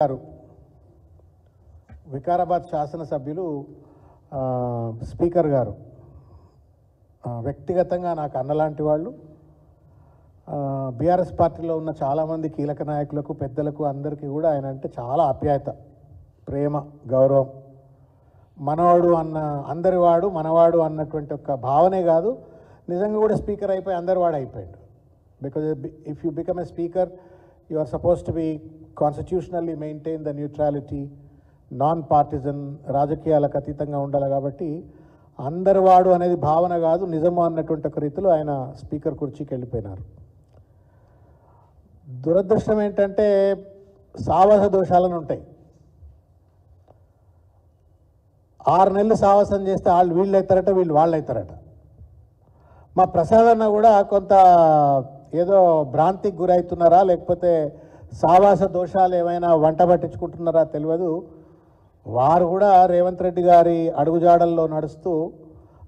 గారు వికారాబాద్ శాసనసభ్యులు స్పీకర్ గారు వ్యక్తిగతంగా నాకు అన్నలాంటి వాళ్ళు. బీఆర్ఎస్ పార్టీలో ఉన్న చాలామంది కీలక నాయకులకు పెద్దలకు అందరికీ కూడా ఆయన అంటే చాలా ఆప్యాయత, ప్రేమ, గౌరవం. మనవాడు అన్న అందరివాడు మనవాడు అన్నటువంటి ఒక భావనే కాదు, నిజంగా కూడా స్పీకర్ అయిపోయి అందరివాడు అయిపోయాడు. Because if you become a speaker you are supposed to be constitutionally maintain the neutrality, non-partisan, రాజకీయాలకు అతీతంగా ఉండాలి. కాబట్టి అందరివాడు అనేది భావన కాదు, నిజము అన్నటువంటి ఒక రీతిలో ఆయన స్పీకర్ కుర్చీకి వెళ్ళిపోయినారు. దురదృష్టం ఏంటంటే సావాస దోషాలను ఉంటాయి. 6 నెలలు సావాసం చేస్తే వీళ్ళు అవుతారట, వీళ్ళు వాళ్ళు అవుతారట. మా ప్రసాద్ అన్న కూడా కొంత ఏదో భ్రాంతికి గురవుతున్నారా, లేకపోతే సావాస దోషాలు ఏమైనా వంట పట్టించుకుంటున్నారా తెలియదు. వారు కూడా రేవంత్ రెడ్డి గారి అడుగుజాడల్లో నడుస్తూ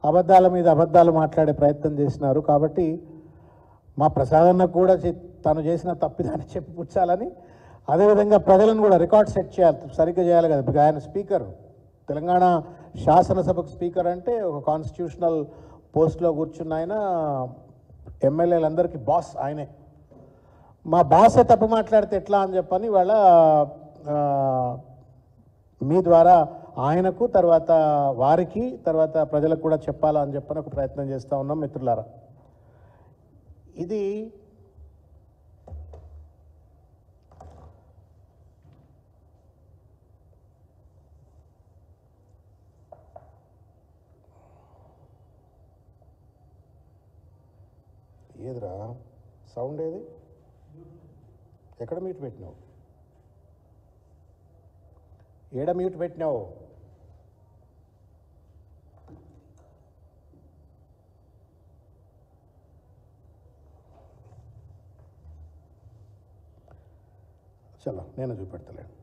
అబద్ధాల మీద అబద్ధాలు మాట్లాడే ప్రయత్నం చేసినారు. కాబట్టి మా ప్రసాదన్నకు కూడా తను చేసిన తప్పిదాన్ని చెప్పిపుచ్చాలని, అదేవిధంగా ప్రజలను కూడా రికార్డ్ సెట్ చేయాలి, సరిగ్గా చేయాలి కదా. ఆయన స్పీకర్, తెలంగాణ శాసనసభకు స్పీకర్ అంటే ఒక కాన్స్టిట్యూషనల్ పోస్ట్లో కూర్చున్న ఆయన, ఎమ్మెల్యేలందరికీ బాస్ ఆయనే. మా బాసే తప్పు మాట్లాడితే ఎట్లా అని చెప్పని వాళ్ళ మీ ద్వారా ఆయనకు, తర్వాత వారికి, తర్వాత ప్రజలకు కూడా చెప్పాలా అని చెప్పని ఒక ప్రయత్నం చేస్తూ ఉన్నాం మిత్రులారా. ఇది ఏదిరా సౌండ్, ఏది ఎక్కడ మ్యూట్ పెట్టినావు, ఏడ మ్యూట్ పెట్టినావు? చలో నేను చూపెడతలేను.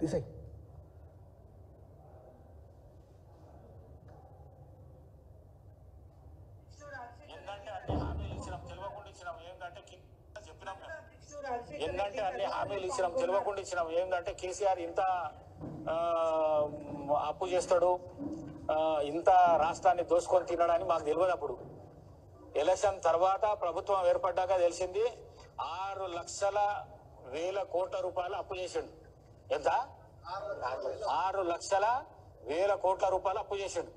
తీసేయ్. ఏంటంటే అన్ని హామీలు ఇచ్చినాం, తెలియకుండా ఇచ్చినాం. ఏంటంటే కేసీఆర్ ఇంత అప్పు చేస్తాడు, ఇంత రాష్ట్రాన్ని దోసుకొని తినడని మాకు తెలియదు. అప్పుడు ఎలక్షన్ తర్వాత ప్రభుత్వం ఏర్పడ్డాక తెలిసింది 6,00,000 కోట్ల రూపాయలు అప్పు చేసిండు. ఎంత? 6,00,000 కోట్ల రూపాయలు అప్పు చేసిండు.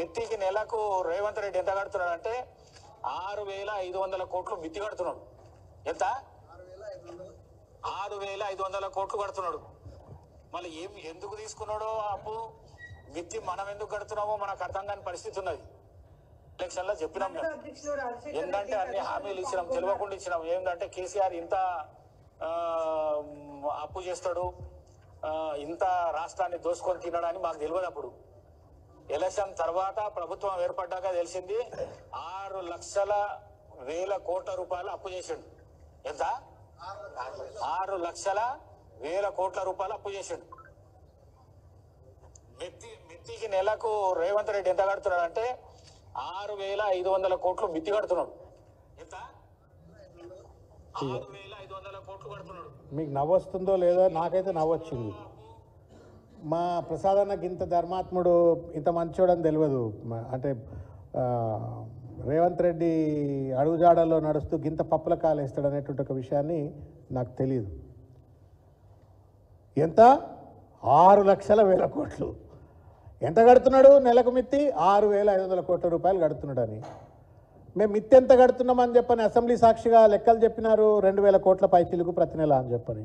మెత్తికి నెలకు రేవంత్ రెడ్డి ఎంత కడుతున్నాడు అంటే 6,500 కోట్లు మిత్తి కడుతున్నాడు. ఎంత? 6,500 కోట్లు కడుతున్నాడు. మళ్ళీ ఎందుకు తీసుకున్నాడో అప్పు, మిత్తి మనం ఎందుకు కడుతున్నామో మనకు అర్థం కాని పరిస్థితి ఉన్నది. ఎలక్షన్ లో చెప్పినాం మేము. ఏంటంటే అన్ని హామీలు ఇచ్చినాం, తెలియకుండా ఇచ్చినాం. ఏంటంటే కేసీఆర్ ఇంత అప్పు చేస్తాడు, ఇంత రాష్ట్రాన్ని దోసుకొని తినడని మాకు తెలియదు. అప్పుడు ఎలక్షన్ తర్వాత ప్రభుత్వం ఏర్పడ్డాక తెలిసింది 6,00,000 కోట్ల రూపాయలు అప్పు చేసిండు. ఎంత? 6,00,000 కోట్ల రూపాయలు అప్పు చేసిండు. మిత్తికి నెలకు రేవంత్ రెడ్డి ఎంత కడుతున్నాడు అంటే 6,500 కోట్లు మిత్తి కడుతున్నాడు. ఎంత? 6,500 కోట్లు కడుతున్నాడు. మీకు నవ్వొస్తుందో లేదో, నాకైతే నవ్వొచ్చింది. మా ప్రసాద్ అన్నకి ఇంత ధర్మాత్ముడు, ఇంత మంచోడని తెలియదు. అంటే రేవంత్ రెడ్డి అడుగుజాడల్లో నడుస్తూ గింత పప్పుల కాలేస్తాడు అనేటువంటి ఒక విషయాన్ని నాకు తెలియదు. ఎంత? 6,00,000 కోట్లు. ఎంత కడుతున్నాడు నెలకు మిత్తి? 6,500 కోట్ల రూపాయలు కడుతున్నాడని. మేము మిత్తి ఎంత కడుతున్నామని చెప్పని అసెంబ్లీ సాక్షిగా లెక్కలు చెప్పినారు, 2,000 కోట్ల పైచిలుకు ప్రతి నెల అని చెప్పని.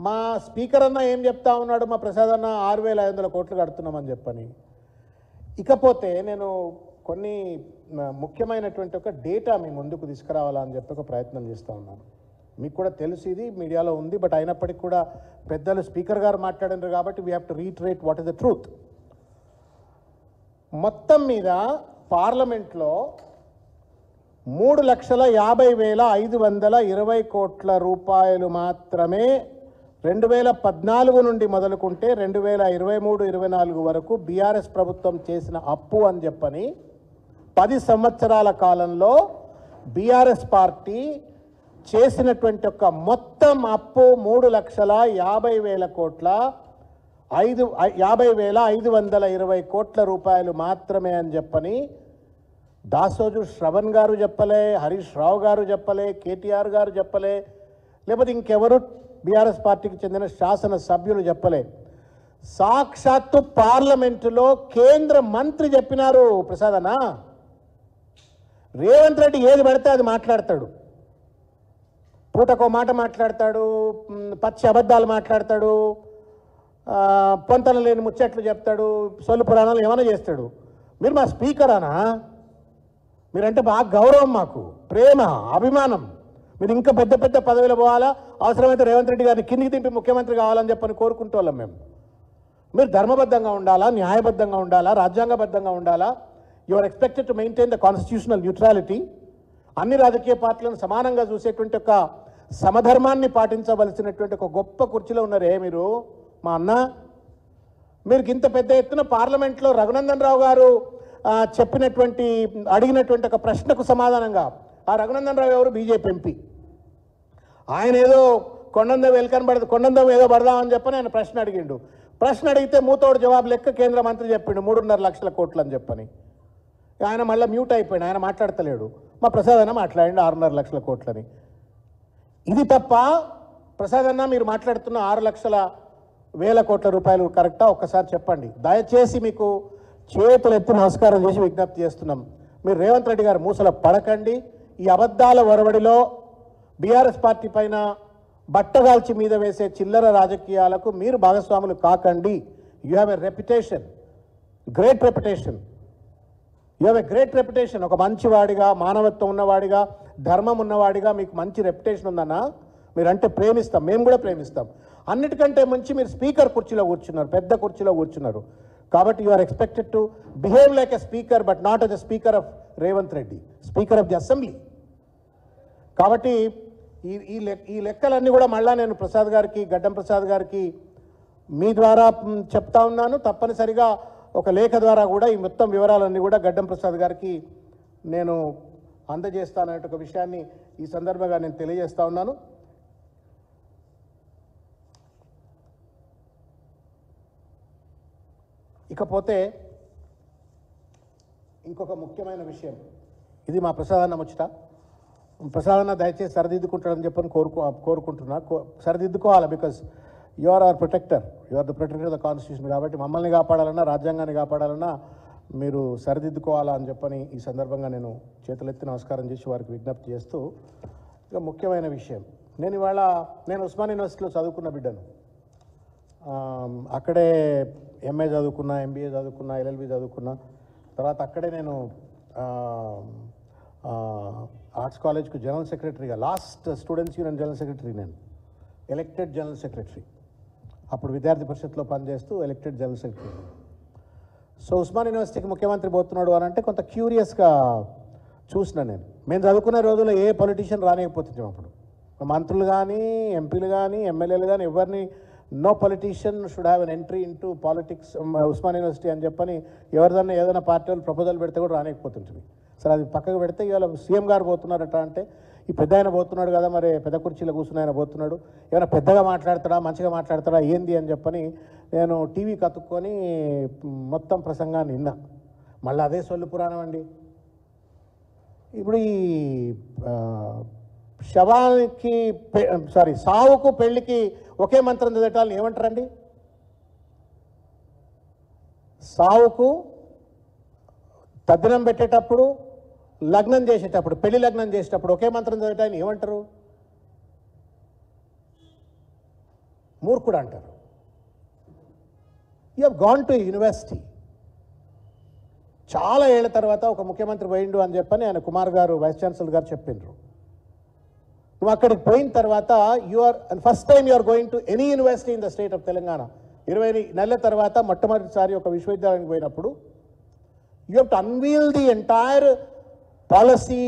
మా స్పీకర్ అన్న ఏం చెప్తా ఉన్నాడు, మా ప్రసాద్ అన్న 6,500 కోట్లు కడుతున్నామని చెప్పని. ఇకపోతే నేను కొన్ని ముఖ్యమైనటువంటి ఒక డేటా మీ ముందుకు తీసుకురావాలని చెప్పి ఒక ప్రయత్నం చేస్తూ ఉన్నాను. మీకు కూడా తెలుసు, ఇది మీడియాలో ఉంది. బట్ అయినప్పటికీ కూడా పెద్దలు స్పీకర్ గారు మాట్లాడినారు కాబట్టి we have to reiterate what is the truth. మొత్తం మీద పార్లమెంట్లో 3,50,520 కోట్ల రూపాయలు మాత్రమే 2014 నుండి మొదలుకుంటే 2023-24 వరకు బీఆర్ఎస్ ప్రభుత్వం చేసిన అప్పు అని చెప్పని 10 సంవత్సరాల కాలంలో బీఆర్ఎస్ పార్టీ చేసినటువంటి ఒక మొత్తం అప్పు 3,50,000 కోట్ల 50,520 కోట్ల రూపాయలు మాత్రమే అని చెప్పని దాసోజు శ్రవణ్ గారు చెప్పలే, హరీష్ రావు గారు చెప్పలే, కేటీఆర్ గారు చెప్పలే, లేకపోతే ఇంకెవరు బీఆర్ఎస్ పార్టీకి చెందిన శాసన సభ్యులు చెప్పలే. సాక్షాత్తు పార్లమెంటులో కేంద్ర మంత్రి చెప్పినారు. ప్రసాద్ అన్న, రేవంత్ రెడ్డి ఏది పడితే అది మాట్లాడతాడు, పూటకో మాట మాట్లాడతాడు, పచ్చి అబద్ధాలు మాట్లాడతాడు, పొంతన లేని ముచ్చట్లు చెప్తాడు, సొల్లు పురాణాలు ఏమైనా చేస్తాడు. మీరు మా స్పీకరానా? మీరంటే బాగా గౌరవం, మాకు ప్రేమ, అభిమానం. మీరు ఇంకా పెద్ద పెద్ద పదవిలో పోవాలా, అవసరమైతే రేవంత్ రెడ్డి గారిని కిందికి దింపి ముఖ్యమంత్రి కావాలని చెప్పని కోరుకుంటూ వాళ్ళం మేము. మీరు ధర్మబద్ధంగా ఉండాలా, న్యాయబద్ధంగా ఉండాలా, రాజ్యాంగబద్ధంగా ఉండాలా. You are expected to maintain the constitutional neutrality. అన్ని రాజకీయ పార్టీలను సమానంగా చూసేటువంటి ఒక సమధర్మాన్ని పాటించవలసినటువంటి ఒక గొప్ప కుర్చీలో ఉన్నారే మీరు మా అన్న. మీరు ఇంత పెద్ద ఎత్తున పార్లమెంట్లో రఘునందన్ రావు గారు అడిగినటువంటి ఒక ప్రశ్నకు సమాధానంగా, ఆ రఘునందన్ రావు ఎవరు? BJP MP. ఆయన ఏదో కొండందం ఏదో పడదామని చెప్పని ఆయన ప్రశ్న అడిగిండు. ప్రశ్న అడిగితే మూతోడు జవాబు లెక్క కేంద్ర మంత్రి చెప్పిండు 3.5 లక్షల కోట్లు అని చెప్పని. ఆయన మళ్ళీ మ్యూట్ అయిపోయాడు, ఆయన మాట్లాడతలేడు. మా ప్రసాద్ అన్న మాట్లాడిండు 6.5 లక్షల కోట్లని. ఇది తప్ప ప్రసాద్ అన్న మీరు మాట్లాడుతున్న 6,00,000 కోట్ల రూపాయలు కరెక్టా? ఒక్కసారి చెప్పండి దయచేసి. మీకు చేతులు ఎత్తి నమస్కారం చేసి విజ్ఞప్తి చేస్తున్నాం. మీరు రేవంత్ రెడ్డి గారు మూసల పడకండి. ఈ అబద్ధాల ఒరవడిలో బీఆర్ఎస్ పార్టీ పైన బట్టగాల్చి మీద వేసే చిల్లర రాజకీయాలకు మీరు భాగస్వాములు కాకండి. You have a reputation, great reputation. You have a great reputation. ఒక మంచివాడిగా, మానవత్వం ఉన్నవాడిగా, ధర్మం ఉన్నవాడిగా మీకు మంచి రెప్యుటేషన్ ఉందన్నా. మీరంటే ప్రేమిస్తాం, మేము కూడా ప్రేమిస్తాం. అన్నిటికంటే మంచి మీరు స్పీకర్ కుర్చీలో కూర్చున్నారు, పెద్ద కుర్చీలో కూర్చున్నారు. కాబట్టి you are expected to behave like a speaker, but not as a speaker of Revanth Reddy, speaker of the assembly. కాబట్టి ఈ లెక్కలన్నీ కూడా మళ్ళా నేను ప్రసాద్ గారికి, గడ్డం ప్రసాద్ గారికి మీ ద్వారా చెప్తా ఉన్నాను. తప్పనిసరిగా ఒక లేఖ ద్వారా కూడా ఈ మొత్తం వివరాలన్నీ కూడా గడ్డం ప్రసాద్ గారికి నేను అందజేస్తాననే ఒక విషయాన్ని ఈ సందర్భంగా నేను తెలియజేస్తా ఉన్నాను. ఇకపోతే ఇంకొక ముఖ్యమైన విషయం, ఇది మా ప్రసాదన్న ముచ్చట. ప్రసాదన్న దయచేసి సరిదిద్దుకుంటాడని చెప్పని కోరుకుంటున్నా. సరిదిద్దుకోవాలి. Because you are our protector, you are the protector of the constitution. కాబట్టి మమ్మల్ని కాపాడాలన్నా, రాజ్యాంగాన్ని కాపాడాలన్నా మీరు సరిదిద్దుకోవాలా అని చెప్పని ఈ సందర్భంగా నేను చేతులెత్తి నమస్కారం చేసి వారికి విజ్ఞప్తి చేస్తూ, ఇక ముఖ్యమైన విషయం, నేను ఉస్మాన్ యూనివర్సిటీలో చదువుకున్న బిడ్డను. అక్కడే ఎంఏ చదువుకున్నా, ఎంబీఏ చదువుకున్నా, ఎల్ఎల్బి చదువుకున్నా. తర్వాత అక్కడే నేను ఆర్ట్స్ కాలేజ్కు జనరల్ సెక్రటరీగా, last students union general secretary, నేను ఎలక్టెడ్ జనరల్ సెక్రటరీ. అప్పుడు విద్యార్థి పరిషత్లో పనిచేస్తూ elected general secretary. So Osman యూనివర్సిటీకి ముఖ్యమంత్రి పోతున్నాడు అని అంటే కొంత క్యూరియస్గా చూసిన నేను. మేము చదువుకునే రోజుల్లో ఏ పొలిటీషియన్ రానికపోతున్నాం. అప్పుడు మంత్రులు కానీ, ఎంపీలు కానీ, ఎమ్మెల్యేలు కానీ ఎవరిని, no politician should have an entry into politics Osman university అని చెప్పని ఎవరిదన్నా ఏదైనా పార్టీ వాళ్ళు ప్రపోజల్ పెడితే కూడా రానికపోతుంటుంది. సరే అది పక్కకు పెడితే ఇవాళ సీఎం గారు పోతున్నారట అంటే, ఈ పెద్ద ఆయన పోతున్నాడు కదా, మరి పెద్ద కుర్చీలో కూర్చుని ఆయన పోతున్నాడు, ఏమైనా పెద్దగా మాట్లాడతాడా, మంచిగా మాట్లాడతాడా ఏంది అని చెప్పని నేను టీవీ కతుక్కొని మొత్తం ప్రసంగాన్ని విన్నా. మళ్ళీ అదే సొల్లు పురాణం అండి. ఇప్పుడు ఈ సావుకు పెళ్లికి ఒకే మంత్రం చదవటాలను ఏమంటారండి? సావుకు తద్దినం పెట్టేటప్పుడు, లగ్నం చేసేటప్పుడు, పెళ్లి లగ్నం చేసేటప్పుడు ఒకే మంత్రం చదవటాన్ని ఏమంటారు? మూర్ఖుడు అంటారు. You have gone to university. చాలా ఏళ్ల తర్వాత ఒక ముఖ్యమంత్రి పోయిండు అని చెప్పని ఆయన కుమార్ గారు, వైస్ ఛాన్సలర్ గారు చెప్పిండ్రు. నువ్వు అక్కడికి పోయిన తర్వాత first time you are going to any university in the state of Telangana. 20 నెలల తర్వాత మొట్టమొదటిసారి ఒక విశ్వవిద్యాలయానికి పోయినప్పుడు you have to unveil the entire policy,